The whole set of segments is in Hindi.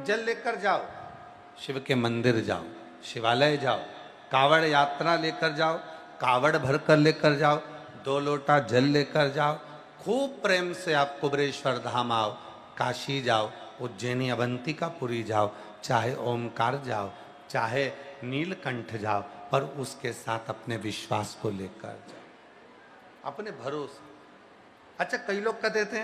जल लेकर जाओ, शिव के मंदिर जाओ, शिवालय जाओ, कावड़ यात्रा लेकर जाओ, कावड़ भर कर लेकर जाओ, 2 लोटा जल लेकर जाओ, खूब प्रेम से आप कुबरेश्वर धाम आओ, काशी जाओ, उज्जैनी अवंतिकापुरी जाओ, चाहे ओमकार जाओ, चाहे नीलकंठ जाओ, पर उसके साथ अपने विश्वास को लेकर जाओ, अपने भरोसे। अच्छा, कई लोग कहते थे,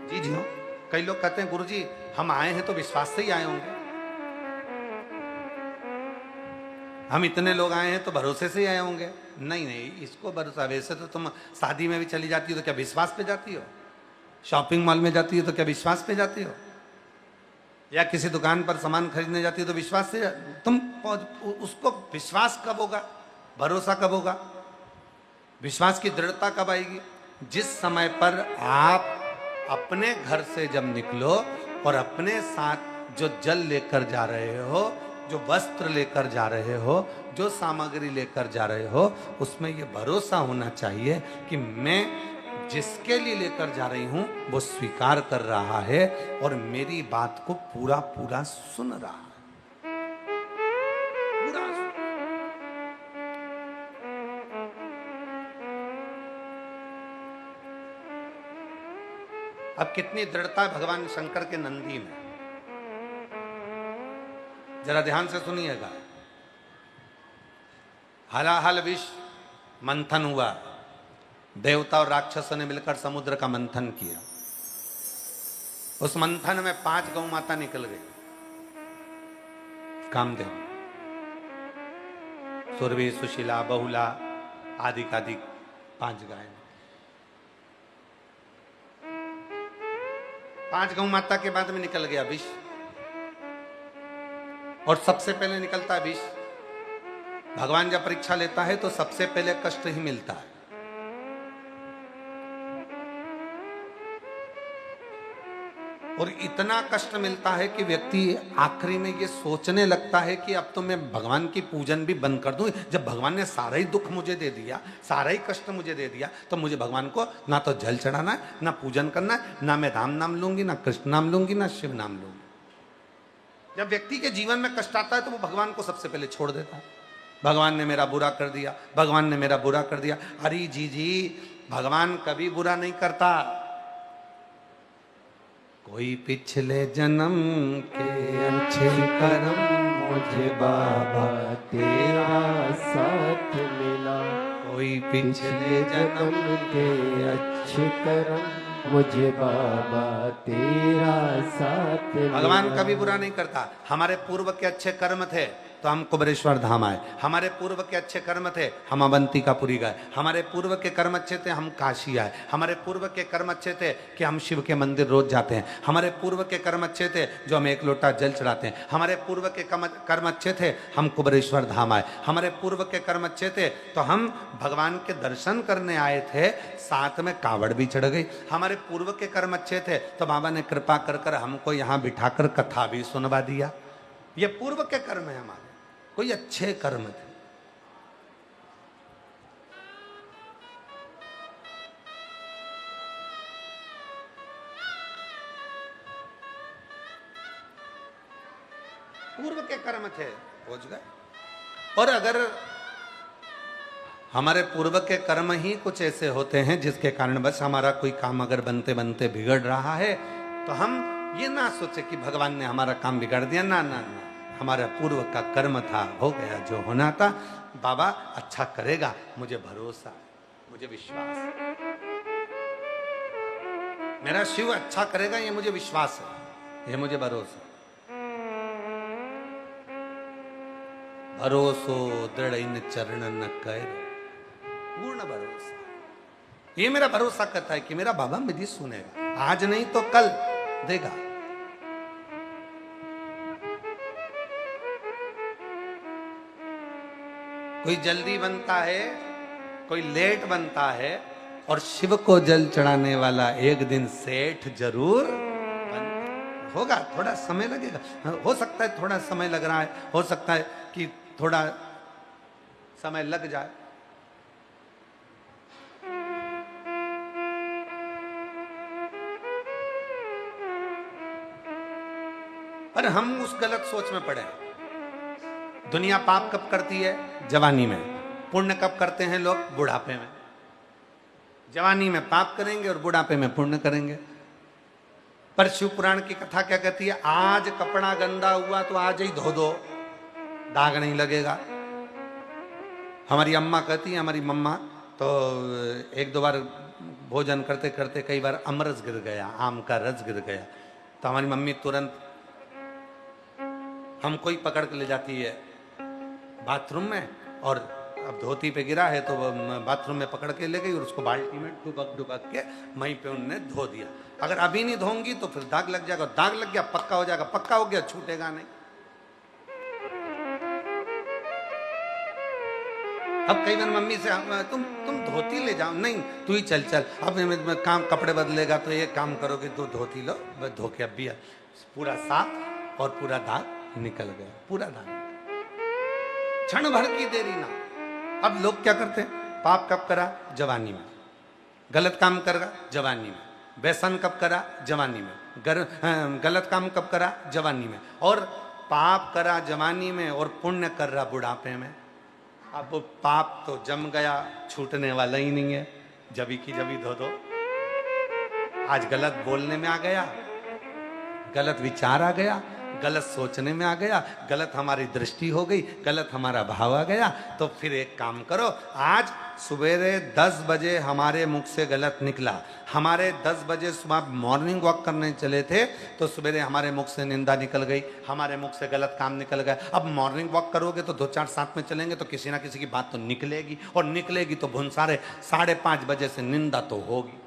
जी जी हाँ, कई लोग कहते हैं गुरुजी हम आए हैं तो विश्वास से ही आए होंगे, हम इतने लोग आए हैं तो भरोसे से ही आए होंगे। नहीं नहीं, इसको भरोसा, वैसे तो तुम शादी में भी चली जाती हो तो क्या विश्वास पे जाती हो? शॉपिंग मॉल में जाती हो तो क्या विश्वास पे जाती हो? या किसी दुकान पर सामान खरीदने जाती हो तो विश्वास से तुम उसको विश्वास कब होगा, भरोसा कब होगा, विश्वास की दृढ़ता कब आएगी? जिस समय पर आप अपने घर से जब निकलो और अपने साथ जो जल लेकर जा रहे हो, जो वस्त्र लेकर जा रहे हो, जो सामग्री लेकर जा रहे हो, उसमें ये भरोसा होना चाहिए कि मैं जिसके लिए लेकर जा रही हूं वो स्वीकार कर रहा है और मेरी बात को पूरा पूरा सुन रहा है, पूरा सुन। अब कितनी दृढ़ता है भगवान शंकर के नंदी में, जरा ध्यान से सुनिएगा। हलाहल विष मंथन हुआ, देवता और राक्षसों ने मिलकर समुद्र का मंथन किया। उस मंथन में 5 गौ माता निकल गई, कामदेव, सुरभि, सुशीला, बहुला आदि कादि 5 गायें। 5 गौ माता के बाद में निकल गया विष, और सबसे पहले निकलता है विष। भगवान जब परीक्षा लेता है तो सबसे पहले कष्ट ही मिलता है। और इतना कष्ट मिलता है कि व्यक्ति आखिरी में ये सोचने लगता है कि अब तो मैं भगवान की पूजन भी बंद कर दूं। जब भगवान ने सारा ही दुख मुझे दे दिया, सारा ही कष्ट मुझे दे दिया, तो मुझे भगवान को ना तो जल चढ़ाना है, ना पूजन करना है, ना मैं राम नाम लूंगी, ना कृष्ण नाम लूंगी, ना शिव नाम लूंगी। जब व्यक्ति के जीवन में कष्ट आता है तो वो भगवान को सबसे पहले छोड़ देता है। भगवान ने मेरा बुरा कर दिया, भगवान ने मेरा बुरा कर दिया। अरे जी, भगवान कभी बुरा नहीं करता। कोई पिछले जन्म के अच्छे कर्म मुझे बाबा तेरा साथ मिला, कोई पिछले जन्म के अच्छे कर्म मुझे बाबा तेरा साथ मिला। भगवान कभी बुरा नहीं करता। हमारे पूर्व के अच्छे कर्म थे तो हम कुबरेश्वर धाम आए, हमारे पूर्व के अच्छे कर्म थे हम अवंतिकापुरी गए, हमारे पूर्व के कर्म अच्छे थे हम काशी आए, हमारे पूर्व के कर्म अच्छे थे कि हम शिव के मंदिर रोज जाते हैं, हमारे पूर्व के कर्म अच्छे थे जो हम 1 लोटा जल चढ़ाते हैं, हमारे पूर्व के कर्म अच्छे थे हम कुबरेश्वर धाम आए, हमारे पूर्व के कर्म अच्छे थे तो हम भगवान के दर्शन करने आए थे, साथ में कावड़ भी चढ़ गई। हमारे पूर्व के कर्म अच्छे थे तो बाबा ने कृपा कर कर हमको यहाँ बिठाकर कथा भी सुनवा दिया। ये पूर्व के कर्म है हमारे, कोई अच्छे कर्म थे। पूर्व के कर्म थे, पहुंच गए। और अगर हमारे पूर्व के कर्म ही कुछ ऐसे होते हैं जिसके कारण बस हमारा कोई काम अगर बनते बनते बिगड़ रहा है तो हम ये ना सोचे कि भगवान ने हमारा काम बिगाड़ दिया। ना ना ना, हमारा पूर्व का कर्म था, हो गया जो होना था। बाबा अच्छा करेगा, मुझे भरोसा, मुझे विश्वास, मेरा शिव अच्छा करेगा, ये मुझे विश्वास है, ये मुझे भरोसा। भरोसो दृढ़ इन चरण न कर, पूर्ण भरोसा। ये मेरा भरोसा करता है कि मेरा बाबा मेरी सुनेगा, आज नहीं तो कल देगा। कोई जल्दी बनता है, कोई लेट बनता है, और शिव को जल चढ़ाने वाला एक दिन सेठ जरूर होगा। थोड़ा समय लगेगा, हो सकता है थोड़ा समय लग रहा है, हो सकता है कि थोड़ा समय लग जाए। पर हम उस गलत सोच में पड़े हैं। दुनिया पाप कब करती है? जवानी में। पुण्य कब करते हैं लोग? बुढ़ापे में। जवानी में पाप करेंगे और बुढ़ापे में पुण्य करेंगे। पर शिव पुराण की कथा क्या कहती है? आज कपड़ा गंदा हुआ तो आज ही धो दो, दाग नहीं लगेगा। हमारी अम्मा कहती है, हमारी मम्मा तो एक दो बार भोजन करते करते कई बार अमरस गिर गया, आम का रस गिर गया, तो हमारी मम्मी तुरंत हमको ही पकड़ के ले जाती है बाथरूम में, और अब धोती पे गिरा है तो बाथरूम में पकड़ के ले गई और उसको बाल्टी में डुबक डुबक के वहीं पे उनने धो दिया। अगर अभी नहीं धोंगी तो फिर दाग लग जाएगा, दाग लग गया पक्का हो जाएगा, पक्का हो गया छूटेगा नहीं। अब कई बार मम्मी से तुम धोती ले जाओ, नहीं तू ही चल चल, अब काम कपड़े बदलेगा तो ये काम करोगे, तू धोती लो, धो के अब भी पूरा साफ और पूरा दाग निकल गया, पूरा दाग। क्षण भर की देरी ना। अब लोग क्या करते हैं? पाप कब करा? जवानी में। गलत काम करा? जवानी में। व्यसन कब करा? जवानी में। गलत काम कब करा? जवानी में। और पाप करा जवानी में और पुण्य कर रहा बुढ़ापे में। अब वो पाप तो जम गया, छूटने वाला ही नहीं है, जबी की जबी धो दो। आज गलत बोलने में आ गया, गलत विचार आ गया, गलत सोचने में आ गया, गलत हमारी दृष्टि हो गई, गलत हमारा भाव आ गया। तो फिर एक काम करो, आज सवेरे 10 बजे हमारे मुख से गलत निकला, हमारे 10 बजे सुबह मॉर्निंग वॉक करने चले थे तो सवेरे हमारे मुख से निंदा निकल गई, हमारे मुख से गलत काम निकल गया। अब मॉर्निंग वॉक करोगे तो 2-4 साथ में चलेंगे तो किसी ना किसी की बात तो निकलेगी, और निकलेगी तो भुनसारे 5:30 बजे से निंदा तो होगी,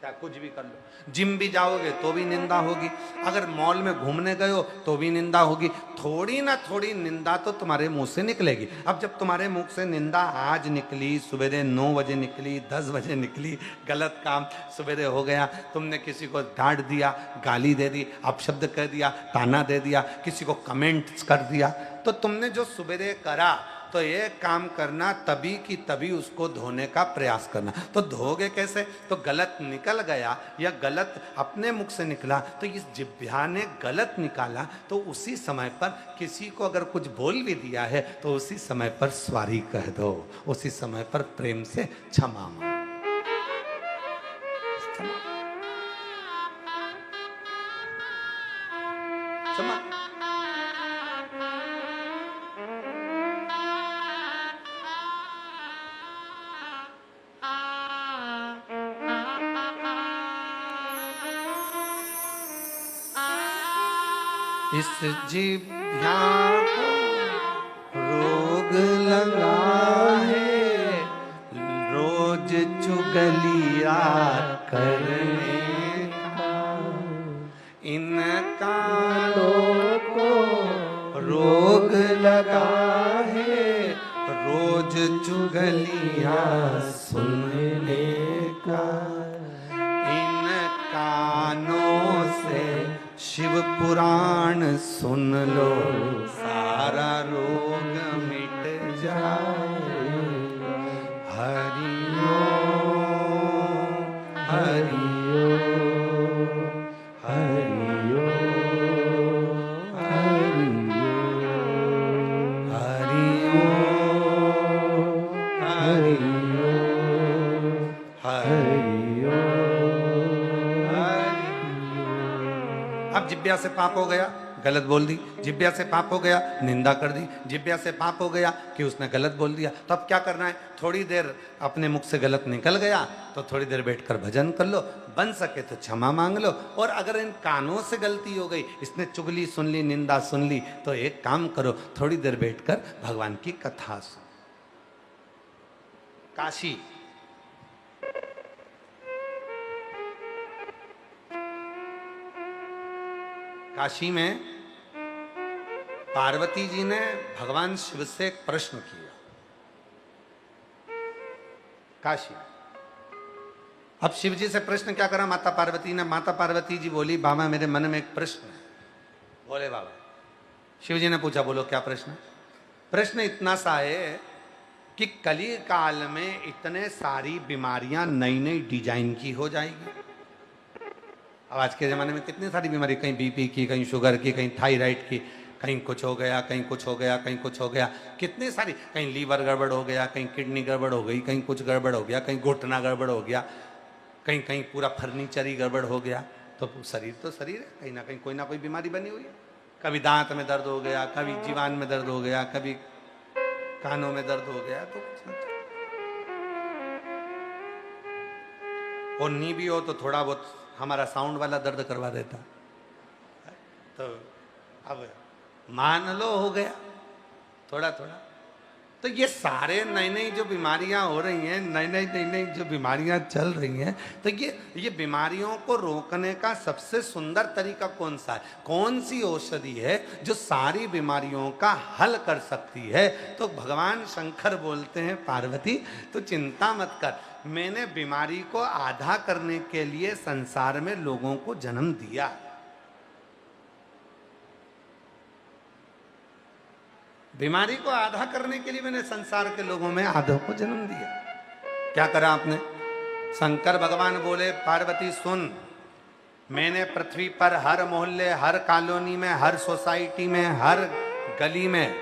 क्या कुछ भी कर लो। जिम भी जाओगे तो भी निंदा होगी, अगर मॉल में घूमने गए हो तो भी निंदा होगी, थोड़ी ना थोड़ी निंदा तो तुम्हारे मुंह से निकलेगी। अब जब तुम्हारे मुख से निंदा आज निकली, सवेरे 9 बजे निकली, 10 बजे निकली, गलत काम सवेरे हो गया, तुमने किसी को डांट दिया, गाली दे दी, अपशब्द कह दिया, ताना दे दिया, किसी को कमेंट्स कर दिया, तो तुमने जो सवेरे करा तो ये काम करना तभी की तभी उसको धोने का प्रयास करना। तो धोगे कैसे? तो गलत निकल गया या गलत अपने मुख से निकला, तो इस जिह्वा ने गलत निकाला, तो उसी समय पर किसी को अगर कुछ बोल भी दिया है तो उसी समय पर सॉरी कह दो, उसी समय पर प्रेम से क्षमा मांगो। क्षमा। इस जिह्वा को रोग लगा है, रोज चुगलिया करने का, इन कानों को रोग लगा है, रोज चुगलिया सुनने का, इन कानों से शिव पुराण सुन लो, सारा रोग मिट जाए। हरि ओम, हरि ओम, हरि ओम, हरि ओम, हरि ओम, हरि ओम। अब जिब्या से पाप हो गया, गलत बोल दी, जिब्या से पाप हो गया, निंदा कर दी, जिब्या से पाप हो गया कि उसने गलत बोल दिया, तो अब क्या करना है? थोड़ी देर अपने मुख से गलत निकल गया तो थोड़ी देर बैठकर भजन कर लो, बन सके तो क्षमा मांग लो। और अगर इन कानों से गलती हो गई, इसने चुगली सुन ली, निंदा सुन ली, तो एक काम करो, थोड़ी देर बैठकर भगवान की कथा सुनो। काशी, काशी में पार्वती जी ने भगवान शिव से एक प्रश्न किया। काशी, अब शिव जी से प्रश्न क्या करा माता पार्वती ने? माता पार्वती जी बोली, बाबा मेरे मन में एक प्रश्न है। बोले बाबा। शिव जी ने पूछा, बोलो क्या प्रश्न? प्रश्न इतना सा है कि कली काल में इतने सारी बीमारियां नई नई डिजाइन की हो जाएगी, अब आज के ज़माने में कितनी सारी बीमारी, कहीं बीपी की, कहीं शुगर की, कहीं थायराइड की, कहीं कुछ हो गया, कहीं कुछ हो गया, कहीं कुछ हो गया, कितनी सारी, कहीं लीवर गड़बड़ हो गया, कहीं किडनी गड़बड़ हो गई, कहीं कुछ गड़बड़ हो गया, कहीं घुटना गड़बड़ हो गया, कहीं कहीं पूरा फर्नीचर ही गड़बड़ हो गया। तो शरीर तो शरीर है, कहीं ना कोई बीमारी बनी हुई है। कभी दांत में दर्द हो गया, कभी जीवान में दर्द हो गया, कभी कानों में दर्द हो गया, तो कुछ ना। और नी भी हो तो थोड़ा बहुत हमारा साउंड वाला दर्द करवा देता। तो अब मान लो हो गया थोड़ा थोड़ा। तो ये सारे नई नई जो बीमारियां हो रही हैं, नई नई जो बीमारियां चल रही हैं, तो ये बीमारियों को रोकने का सबसे सुंदर तरीका कौन सा है? कौन सी औषधि है जो सारी बीमारियों का हल कर सकती है? तो भगवान शंकर बोलते हैं, पार्वती तो चिंता मत कर, मैंने बीमारी को आधा करने के लिए संसार में लोगों को जन्म दिया। बीमारी को आधा करने के लिए मैंने संसार के लोगों में आधों को जन्म दिया। क्या करा आपने? शंकर भगवान बोले, पार्वती सुन, मैंने पृथ्वी पर हर मोहल्ले, हर कॉलोनी में, हर सोसाइटी में, हर गली में,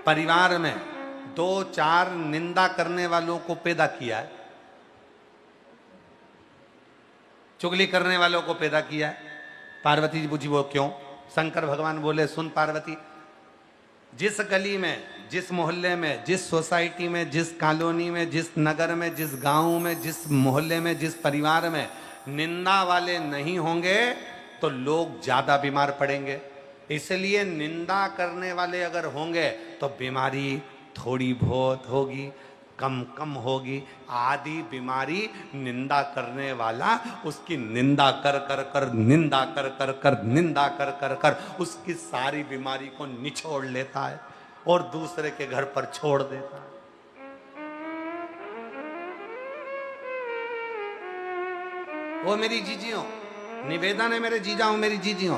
परिवार में 2-4 निंदा करने वालों को पैदा किया है, चुगली करने वालों को पैदा किया है। पार्वती जी पूछी वो क्यों? शंकर भगवान बोले, सुन पार्वती, जिस गली में, जिस मोहल्ले में, जिस सोसाइटी में, जिस कॉलोनी में, जिस नगर में, जिस गांव में, जिस मोहल्ले में, जिस परिवार में निंदा वाले नहीं होंगे तो लोग ज्यादा बीमार पड़ेंगे। इसलिए निंदा करने वाले अगर होंगे तो बीमारी थोड़ी बहुत होगी, कम होगी। आदि बीमारी निंदा करने वाला उसकी निंदा कर कर निंदा कर उसकी सारी बीमारी को निचोड़ लेता है और दूसरे के घर पर छोड़ देता है। वो मेरी जीजियों, निवेदन है मेरे जीजाओं, मेरी जीजियों,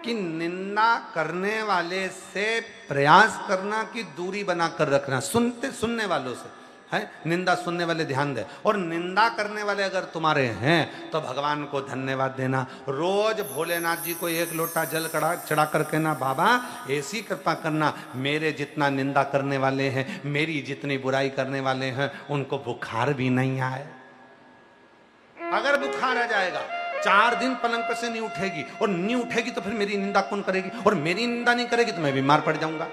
कि निंदा करने वाले से प्रयास करना कि दूरी बनाकर रखना। सुनने वालों से है, निंदा सुनने वाले ध्यान दे, और निंदा करने वाले अगर तुम्हारे हैं तो भगवान को धन्यवाद देना। रोज भोलेनाथ जी को 1 लोटा जल चढ़ा कर कहना, बाबा ऐसी कृपा करना, मेरे जितना निंदा करने वाले हैं, मेरी जितनी बुराई करने वाले हैं, उनको बुखार भी नहीं आए। अगर बुखार आ जाएगा, 4 दिन पलंग पर से नहीं उठेगी, और नहीं उठेगी तो फिर मेरी निंदा कौन करेगी? और मेरी निंदा नहीं करेगी तो मैं बीमार पड़ जाऊंगा।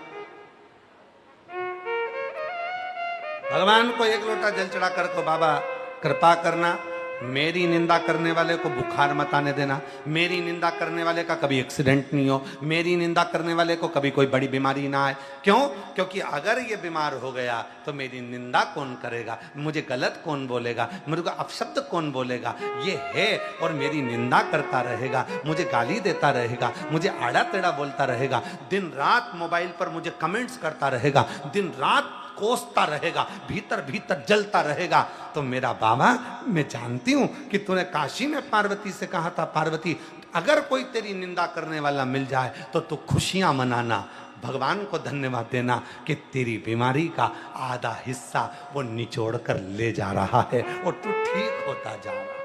भगवान को 1 लोटा जल चढ़ा कर को, बाबा कृपा करना, मेरी निंदा करने वाले को बुखार मत आने देना, मेरी निंदा करने वाले का कभी एक्सीडेंट नहीं हो, मेरी निंदा करने वाले को कभी कोई बड़ी बीमारी ना आए। क्यों? क्योंकि अगर ये बीमार हो गया तो मेरी निंदा कौन करेगा, मुझे गलत कौन बोलेगा, मेरे को अपशब्द कौन बोलेगा? ये है, और मेरी निंदा करता रहेगा, मुझे गाली देता रहेगा, मुझे आड़ा टेढ़ा बोलता रहेगा, दिन रात मोबाइल पर मुझे कमेंट्स करता रहेगा, दिन रात कोसता रहेगा, भीतर भीतर जलता रहेगा, तो मेरा बाबा, मैं जानती हूं कि तूने काशी में पार्वती से कहा था, पार्वती अगर कोई तेरी निंदा करने वाला मिल जाए तो तू खुशियां मनाना, भगवान को धन्यवाद देना कि तेरी बीमारी का आधा हिस्सा वो निचोड़ कर ले जा रहा है और तू ठीक होता जा रहा,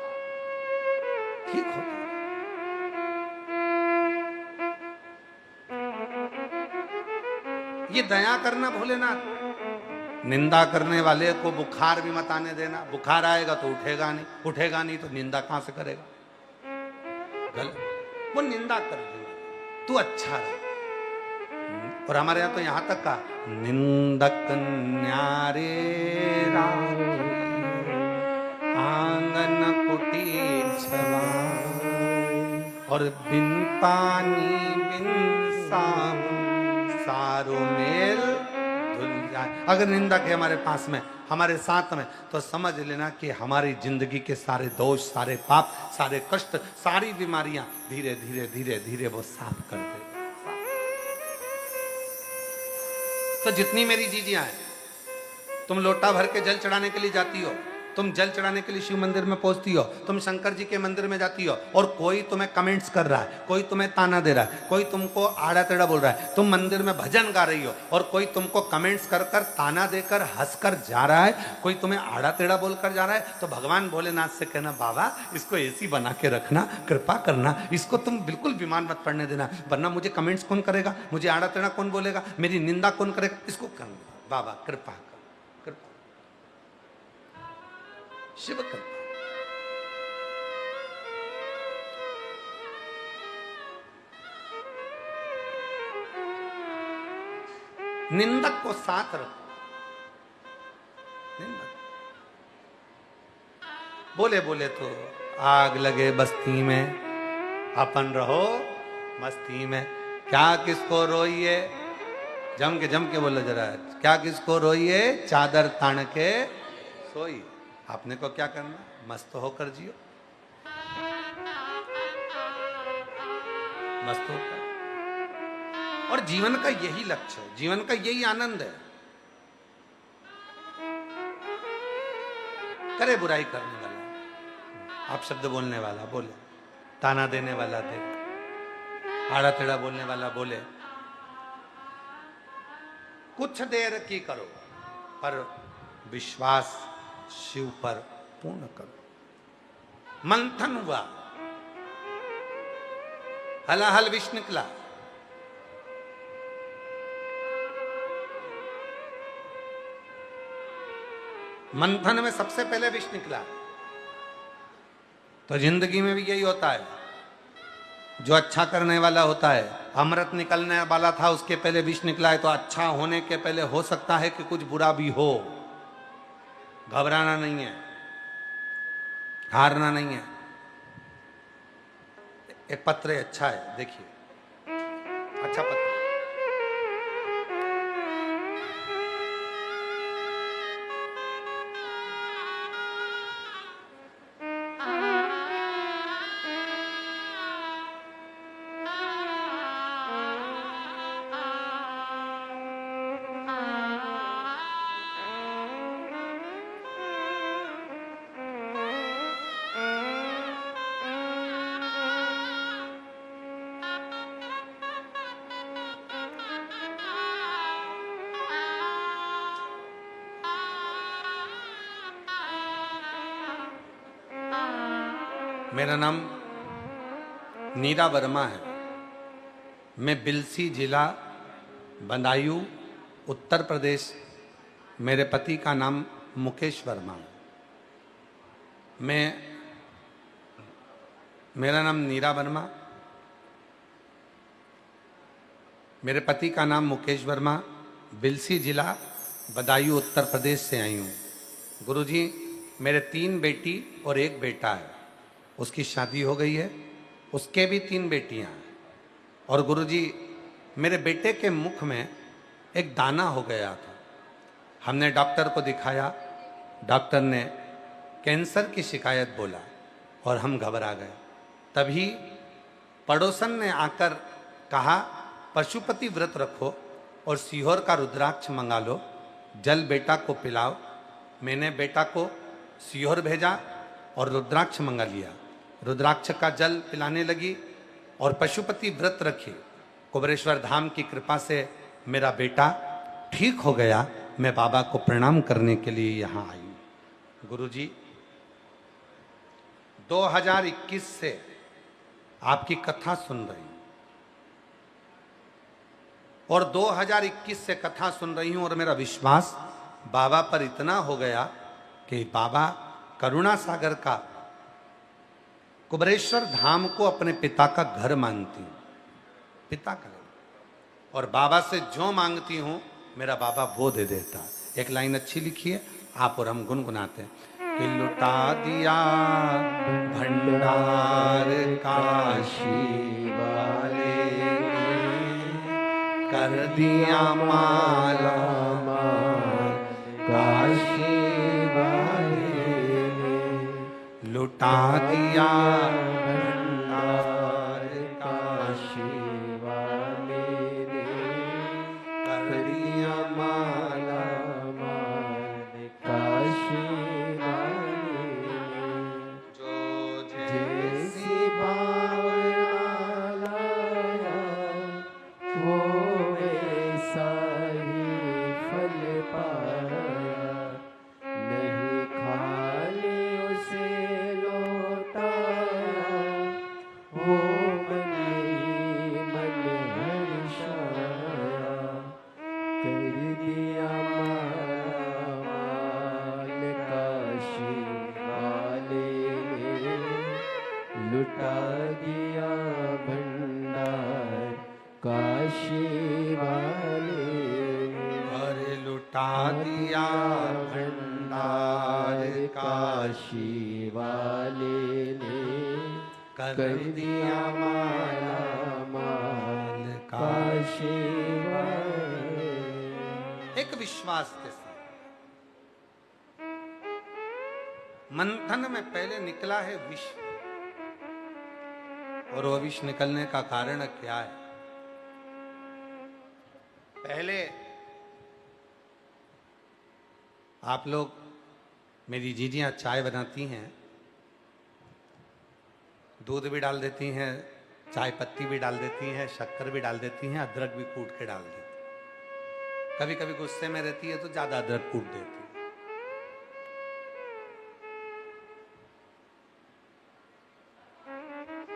ठीक होता। ये दया करना भोलेनाथ। निंदा करने वाले को बुखार भी मत आने देना, बुखार आएगा तो उठेगा नहीं तो निंदा कहां से करेगा? गलत, वो निंदा कर देना, तू अच्छा रह। और हमारे यहां तो यहां तक का, निंदक न्यारे आंगन कुटीर छवाए, और बिन पानी बिन सारो मेल धुल जाए। अगर निंदक है हमारे पास में, हमारे साथ में, तो समझ लेना कि हमारी जिंदगी के सारे दोष, सारे पाप, सारे कष्ट, सारी बीमारियां धीरे धीरे धीरे धीरे वो साफ कर दे। तो जितनी मेरी जीजियां हैं, तुम लोटा भर के जल चढ़ाने के लिए जाती हो, तुम जल चढ़ाने के लिए शिव मंदिर में पहुंचती हो, तुम शंकर जी के मंदिर में जाती हो और कोई तुम्हें कमेंट्स कर रहा है, कोई तुम्हें ताना दे रहा है, कोई तुमको आड़ा टेढ़ा बोल रहा है, तुम मंदिर में भजन गा रही हो और कोई तुमको कमेंट्स कर कर ताना देकर हंसकर जा रहा है, कोई तुम्हें आड़ा टेढ़ा बोलकर जा रहा है, तो भगवान भोलेनाथ से कहना बाबा इसको एसी बना के रखना, कृपा करना, इसको तुम बिल्कुल बीमार मत पड़ने देना, वरना मुझे कमेंट्स कौन करेगा, मुझे आड़ा टेढ़ा कौन बोलेगा, मेरी निंदा कौन करेगा, इसको करना बाबा कृपा कर, कृपा शिव कृपा। निंदक को साथ रखो, निंदक बोले बोले तो आग लगे बस्ती में, अपन रहो मस्ती में, क्या किसको रोइए, जम के बोलो जरा, क्या किसको रोइए, चादर तान के सोई, आपने को क्या करना, मस्त होकर जियो, मस्त होकर। और जीवन का यही लक्ष्य है, जीवन का यही आनंद है। करे बुराई करने वाला, आप शब्द बोलने वाला बोले, ताना देने वाला दे, आड़ा टेढ़ा बोलने वाला बोले, कुछ देर की करो पर विश्वास शिव पर पूर्ण करो। मंथन हुआ, हलाहल विष निकला, मंथन में सबसे पहले विष निकला। तो जिंदगी में भी यही होता है, जो अच्छा करने वाला होता है, अमृत निकलने वाला था उसके पहले विष निकला है, तो अच्छा होने के पहले हो सकता है कि कुछ बुरा भी हो। घबराना नहीं है, हारना नहीं है। एक पत्र अच्छा है, देखिए, अच्छा पत्र। मेरा नाम नीरा वर्मा है। मैं बिलसी जिला बदायूं उत्तर प्रदेश। मेरे पति का नाम मुकेश वर्मा है। मेरा नाम नीरा वर्मा, मेरे पति का नाम मुकेश वर्मा, बिलसी जिला बदायूं उत्तर प्रदेश से आई हूँ। गुरुजी, मेरे 3 बेटी और 1 बेटा है। उसकी शादी हो गई है, उसके भी 3 बेटियां हैं। और गुरुजी, मेरे बेटे के मुख में एक दाना हो गया था। हमने डॉक्टर को दिखाया, डॉक्टर ने कैंसर की शिकायत बोला और हम घबरा गए। तभी पड़ोसन ने आकर कहा, पशुपति व्रत रखो और सीहोर का रुद्राक्ष मंगा लो, जल बेटा को पिलाओ। मैंने बेटा को सीहोर भेजा और रुद्राक्ष मंगा लिया। रुद्राक्ष का जल पिलाने लगी और पशुपति व्रत रखी। कुबरेश्वर धाम की कृपा से मेरा बेटा ठीक हो गया। मैं बाबा को प्रणाम करने के लिए यहाँ आई हूँ। गुरुजी, 2021 से आपकी कथा सुन रही हूँ और 2021 से कथा सुन रही हूँ और मेरा विश्वास बाबा पर इतना हो गया कि बाबा करुणा सागर का कुबरेश्वर धाम को अपने पिता का घर मानती हूँ, पिता का। और बाबा से जो मांगती हूँ मेरा बाबा वो दे देता। एक लाइन अच्छी लिखी है, आप और हम गुनगुनाते हैं कि लुटा दिया भंडार काशी वाले ने, कर दिया माला माल काशी वाले ने, लुटा दिया भंडार काशी वाले ने, कर दिया माला माल काशी वाले। वो वैसा ही फल पाया, नहीं खाली उसे लौटाया, वो मन ही मन हर्षाया, कर दिया माला माल काशी वाले ने, लुटा दिया भंडार काशी वाले ने, अरे लुटा दिया भंडार काशी वाले ने, कर दिया माला माल काशी वाले। एक विश्वास के साथ मंथन में पहले निकला है विष, और वो विष निकलने का कारण क्या है? पहले आप लोग, मेरी जीजियां चाय बनाती हैं, दूध भी डाल देती हैं, चाय पत्ती भी डाल देती हैं, शक्कर भी डाल देती हैं, अदरक भी कूट के डाल देती हैं। कभी कभी गुस्से में रहती है तो ज्यादा अदरक कूट देती है।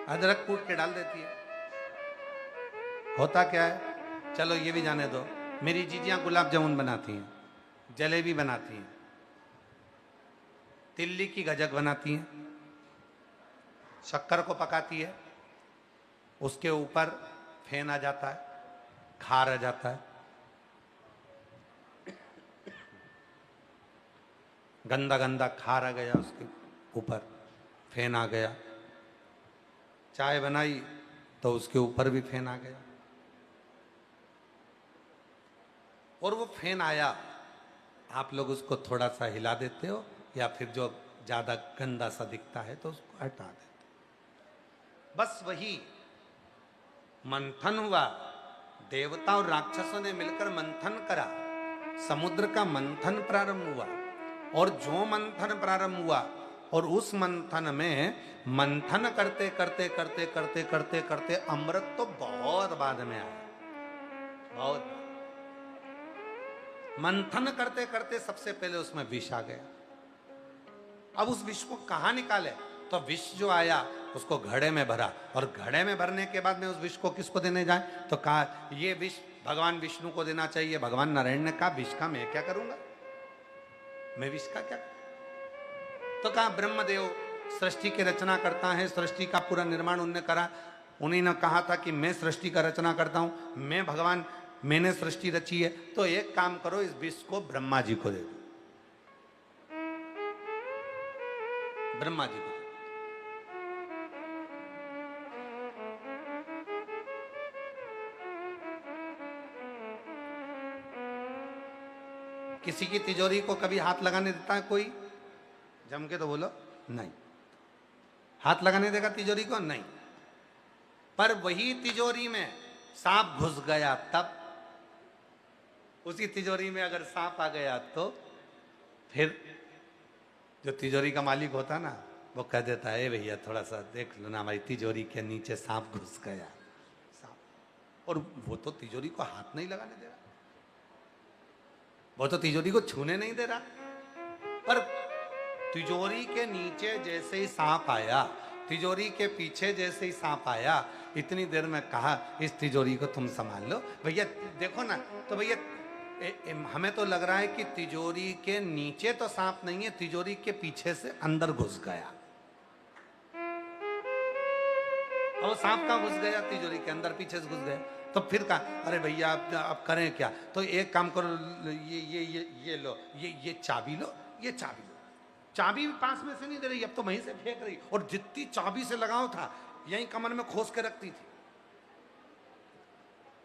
अदरक कूट के डाल देती है। होता क्या है, चलो ये भी जाने दो, मेरी जीजियां गुलाब जामुन बनाती हैं, जलेबी बनाती हैं, तिल्ली की गजक बनाती हैं, शक्कर को पकाती है, उसके ऊपर फेन आ जाता है, खार आ जाता है, गंदा गंदा खार आ गया, उसके ऊपर फेन आ गया। चाय बनाई तो उसके ऊपर भी फेन आ गया, और वो फेन आया, आप लोग उसको थोड़ा सा हिला देते हो, या फिर जो ज्यादा गंदा सा दिखता है तो उसको हटा देते हो। बस वही मंथन हुआ, देवता और राक्षसों ने मिलकर मंथन करा, समुद्र का मंथन प्रारंभ हुआ, और जो मंथन प्रारंभ हुआ, और उस मंथन में मंथन करते करते करते करते करते करते अमृत तो बहुत बाद में आया, बहुत मंथन करते करते सबसे पहले उसमें विष आ गया। अब उस विष को कहां निकाले? तो विष जो आया उसको घड़े में भरा, और घड़े में भरने के बाद में उस विष को किसको देने जाए? तो कहा ये विष भगवान विष्णु को देना चाहिए। भगवान नारायण ने कहा विष का मैं क्या करूंगा, मैं विष का क्या? तो कहा ब्रह्मदेव सृष्टि की रचना करता है, सृष्टि का पूरा निर्माण उन्होंने करा, उन्हीं ने कहा था कि मैं सृष्टि का रचना करता हूं, मैं भगवान, मैंने सृष्टि रची है, तो एक काम करो, इस विष को ब्रह्मा जी को दे दो, ब्रह्मा जी को। किसी की तिजोरी को कभी हाथ लगाने देता है कोई? जम के तो बोलो नहीं, हाथ लगाने देगा तिजोरी को? नहीं। पर वही तिजोरी में सांप घुस गया तब, उसी तिजोरी में अगर सांप आ गया तो फिर जो तिजोरी का मालिक होता ना, वो कह देता है भैया थोड़ा सा देख लो ना, हमारी तिजोरी के नीचे सांप घुस गया, सांप। और वो तो तिजोरी को हाथ नहीं लगाने दे रहा, वो तो तिजोरी को छूने नहीं दे रहा, पर तिजोरी के नीचे जैसे ही सांप आया, तिजोरी के पीछे जैसे ही सांप आया, इतनी देर में कहा इस तिजोरी को तुम संभाल लो भैया, देखो ना। तो भैया हमें तो लग रहा है कि तिजोरी के नीचे तो सांप नहीं है, तिजोरी के पीछे से अंदर घुस गया। अब वो सांप कहाँ घुस गया? तिजोरी के अंदर, पीछे से घुस गया। तो फिर कहा अरे भैया आप करें क्या? तो एक काम करो, ये लो, ये चाबी लो, ये चाबी लो। चाबी भी पास में से नहीं दे रही, अब तो वहीं से फेंक रही, और जितनी चाबी से लगाव था यहीं कमर में खोस के रखती थी,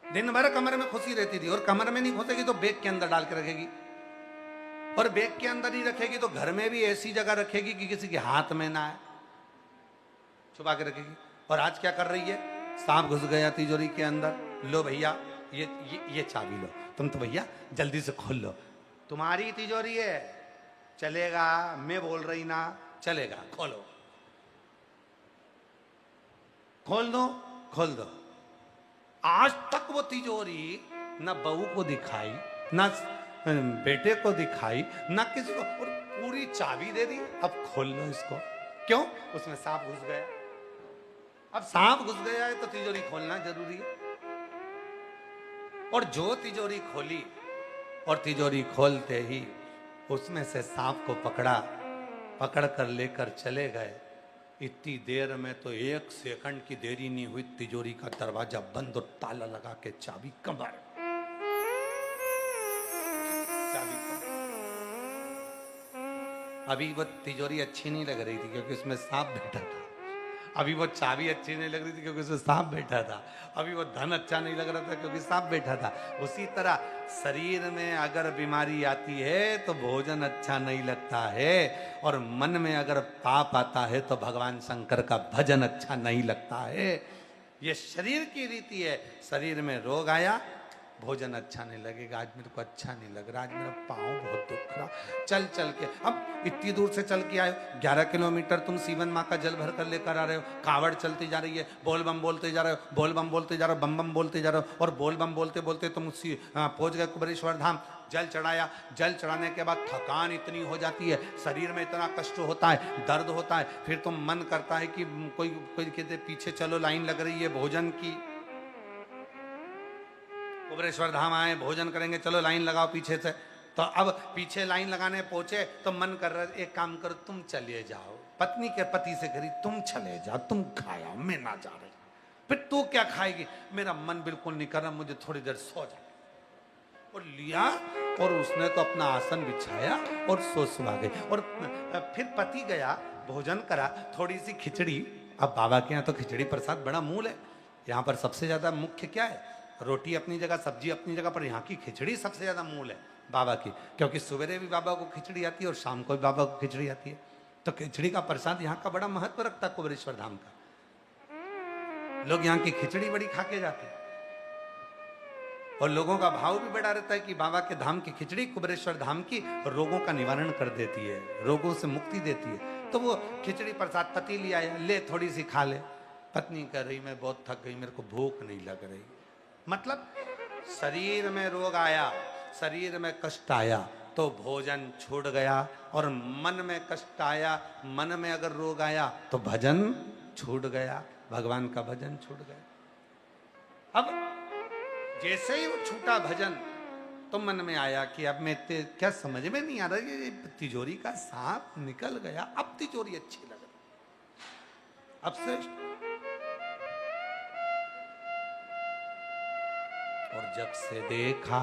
दिन भर कमर में खुशी रहती थी। और कमर में नहीं खोसेगी तो बैग के अंदर डाल के रखेगी, और बैग के अंदर ही रखेगी तो घर में भी ऐसी जगह रखेगी कि किसी के हाथ में ना आए, छुपा के रखेगी। और आज क्या कर रही है? सांप घुस गया तिजोरी के अंदर, लो भैया ये चाबी लो, तुम तो भैया जल्दी से खोल लो, तुम्हारी तिजोरी है, चलेगा? मैं बोल रही ना, चलेगा, खोलो, खोल दो, खोल दो। आज तक वो तिजोरी ना बहू को दिखाई, ना बेटे को दिखाई, ना किसी को, और पूरी चाबी दे दी, अब खोल लो इसको। क्यों? उसमें सांप घुस गया। अब सांप घुस गया है तो तिजोरी खोलना जरूरी है। और जो तिजोरी खोली, और तिजोरी खोलते ही उसमें से सांप को पकड़ा, पकड़ कर लेकर चले गए। इतनी देर में तो 1 सेकंड की देरी नहीं हुई, तिजोरी का दरवाजा बंद और ताला लगा के चाबी कमर, चाबी कमर। अभी वो तिजोरी अच्छी नहीं लग रही थी क्योंकि उसमें सांप बैठा था। अभी वो चाबी अच्छी नहीं लग रही थी क्योंकि उसमें सांप बैठा था। अभी वो धन अच्छा नहीं लग रहा था क्योंकि सांप बैठा था। उसी तरह शरीर में अगर बीमारी आती है तो भोजन अच्छा नहीं लगता है, और मन में अगर पाप आता है तो भगवान शंकर का भजन अच्छा नहीं लगता है। ये शरीर की रीति है। शरीर में रोग आया, भोजन अच्छा नहीं लगेगा, आज मेरे को अच्छा नहीं लग रहा, आज मेरा पाँव बहुत दुख रहा। चल चल के, अब इतनी दूर से चल के आए, 11 किलोमीटर तुम सीवन माँ का जल भर कर लेकर आ रहे हो, कावड़ चलती जा रही है, बोल बम बोलते जा रहे हो, बोल बम बोलते जा रहे हो, बम बम बोलते जा रहे हो, और बोल बम बोलते बोलते तुम पहुंच गए कुबेरेश्वर धाम। जल चढ़ाया, जल चढ़ाने के बाद थकान इतनी हो जाती है, शरीर में इतना कष्ट होता है, दर्द होता है, फिर तो मन करता है कि कोई कोई कहते पीछे चलो, लाइन लग रही है भोजन की। कुबेरेश्वर धाम आए, भोजन करेंगे, चलो लाइन लगाओ पीछे से। तो अब पीछे लाइन लगाने पहुंचे तो मन कर रहा है एक काम करो, तुम चले जाओ। पत्नी के पति से करी, तुम चले जाओ, तुम खाया, मैं ना जा रही। फिर तू क्या खाएगी? मेरा मन बिल्कुल नहीं कर रहा, मुझे थोड़ी देर सो जा। और लिया, और उसने तो अपना आसन बिछाया और सो सुला गई। और फिर पति गया, भोजन करा, थोड़ी सी खिचड़ी। अब बाबा के यहाँ तो खिचड़ी प्रसाद बड़ा मूल है। यहाँ पर सबसे ज्यादा मुख्य क्या है? रोटी अपनी जगह, सब्जी अपनी जगह, पर यहाँ की खिचड़ी सबसे ज्यादा मूल है बाबा की, क्योंकि सवेरे भी बाबा को खिचड़ी आती है और शाम को भी बाबा को खिचड़ी आती है। तो खिचड़ी का प्रसाद यहाँ का बड़ा महत्व रखता है कुबेरेश्वर धाम का। लोग यहाँ की खिचड़ी बड़ी खा के जाते हैं, और लोगों का भाव भी बड़ा रहता है कि बाबा के धाम की खिचड़ी, कुबेरेश्वर धाम की, रोगों का निवारण कर देती है, रोगों से मुक्ति देती है। तो वो खिचड़ी प्रसाद पति ले आया, ले थोड़ी सी खा ले। पत्नी कह रही मैं बहुत थक गई, मेरे को भूख नहीं लग रही। मतलब शरीर में रोग आया, शरीर में कष्ट आया तो भोजन छूट गया, और मन में कष्ट आया, मन में अगर रोग आया तो भजन छूट गया, भगवान का भजन छूट गया। अब जैसे ही वो छूटा भजन, तो मन में आया कि अब मैं क्या समझ में नहीं आ रहा, ये तिजोरी का सांप निकल गया, अब तिजोरी अच्छी लग रही, अब श्रेष्ठ। और जब से देखा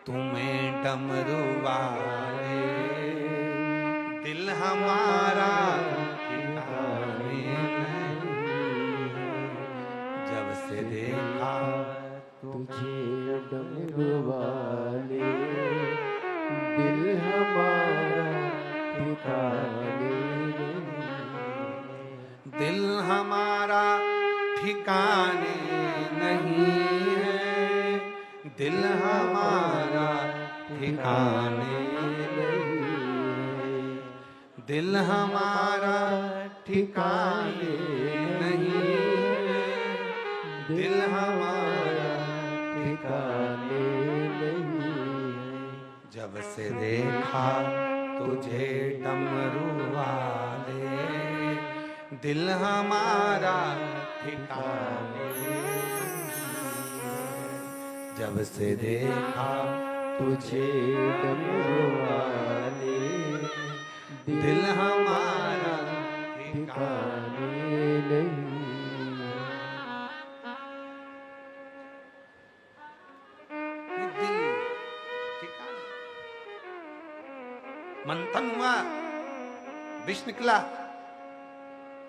तुम्हें डमरू वाले, दिल हमारा ठिकाने नहीं। जब से देखा तुझे डमरू वाले, दिल हमारा ठिकाने नहीं। दिल हमारा ठिकाने नहीं है, दिल हमारा ठिकाने नहीं, दिल हमारा ठिकाने नहीं, दिल हमारा ठिकाने नहीं। जब से देखा तुझे डमरू वाले, दिल हमारा ठिकाने। जब से देखा तुझे डमरू वाले, दिल हमारा ठिकाने नहीं। ये दिल ठिकाने। मंथन हुआ, विष निकला,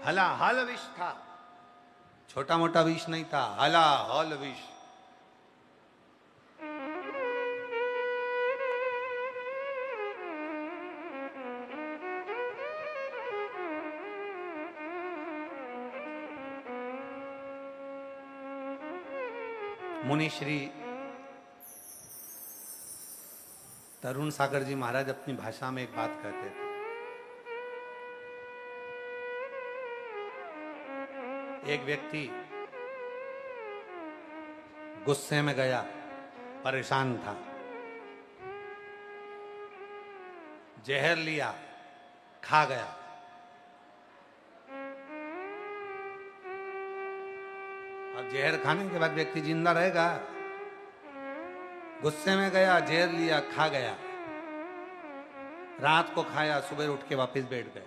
हला हल विष था, छोटा मोटा विष नहीं था, हला हल विष। मुनि श्री तरुण सागर जी महाराज अपनी भाषा में एक बात कहते थे। एक व्यक्ति गुस्से में गया, परेशान था, जहर लिया, खा गया। अब जहर खाने के बाद व्यक्ति जिंदा रहेगा? गुस्से में गया, जहर लिया, खा गया, रात को खाया, सुबह उठ के वापस बैठ गए।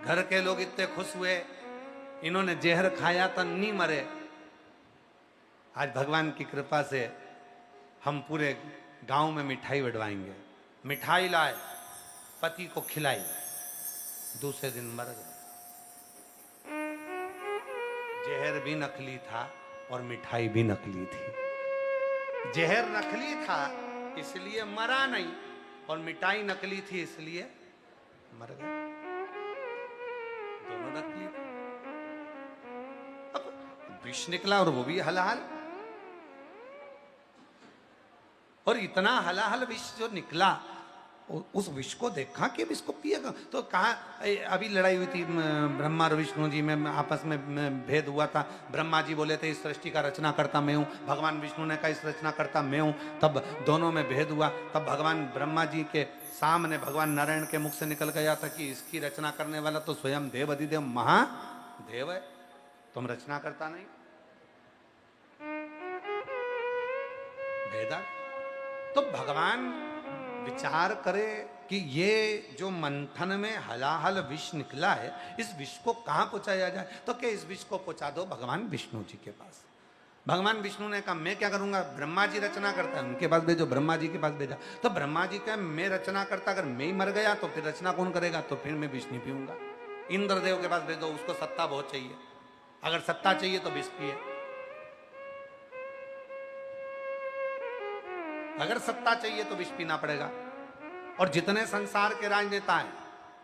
घर के लोग इतने खुश हुए, इन्होंने जहर खाया तो नहीं मरे। आज भगवान की कृपा से हम पूरे गांव में मिठाई बंटवाएंगे। मिठाई लाए, पति को खिलाई, दूसरे दिन मर गए। जहर भी नकली था और मिठाई भी नकली थी। जहर नकली था इसलिए मरा नहीं, और मिठाई नकली थी इसलिए मर गए। दोनों नकली थे। अब विष निकला और वो भी हलाहल, और इतना हलाहल विष जो निकला, उस विष को देखा कि विष को पिएगा तो कहा। अभी लड़ाई हुई थी ब्रह्मा और विष्णु जी में, आपस में भेद हुआ था। ब्रह्मा जी बोले थे इस सृष्टि का रचना करता मैं हूँ, भगवान विष्णु ने कहा इस रचना करता मैं हूँ। तब दोनों में भेद हुआ। तब भगवान ब्रह्मा जी के सामने भगवान नारायण के मुख से निकल गया था कि इसकी रचना करने वाला तो स्वयं देव अधिदेव महादेव है, तुम रचना करता नहीं। भेदा तो भगवान विचार करे कि ये जो मंथन में हलाहल विष निकला है, इस विष को कहां पहुंचाया जाए। तो क्या इस विष को पहुंचा दो भगवान विष्णु जी के पास। भगवान विष्णु ने कहा मैं क्या करूंगा, ब्रह्मा जी रचना करता है, उनके पास भेजो। ब्रह्मा जी के पास भेजा तो ब्रह्मा जी का मैं रचना करता, अगर मैं ही मर गया तो फिर रचना कौन करेगा, तो फिर मैं विष नहीं पीऊंगा। इंद्रदेव के पास भेजो, उसको सत्ता बहुत चाहिए, अगर सत्ता चाहिए तो विष पिए। अगर सत्ता चाहिए तो विष पीना पड़ेगा। और जितने संसार के राजनेता हैं,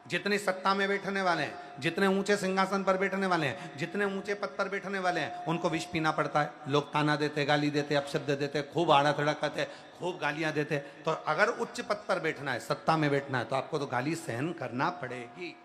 जितने सत्ता में बैठने वाले हैं, जितने ऊंचे सिंहासन पर बैठने वाले हैं, जितने ऊंचे पद पर बैठने वाले हैं, उनको विष पीना पड़ता है। लोग ताना देते, गाली देते, अपशब्द देते, खूब आड़ा थड़ा करते, खूब गालियां देते। तो अगर उच्च पद पर बैठना है, सत्ता में बैठना है, तो आपको तो गाली सहन करना पड़ेगी।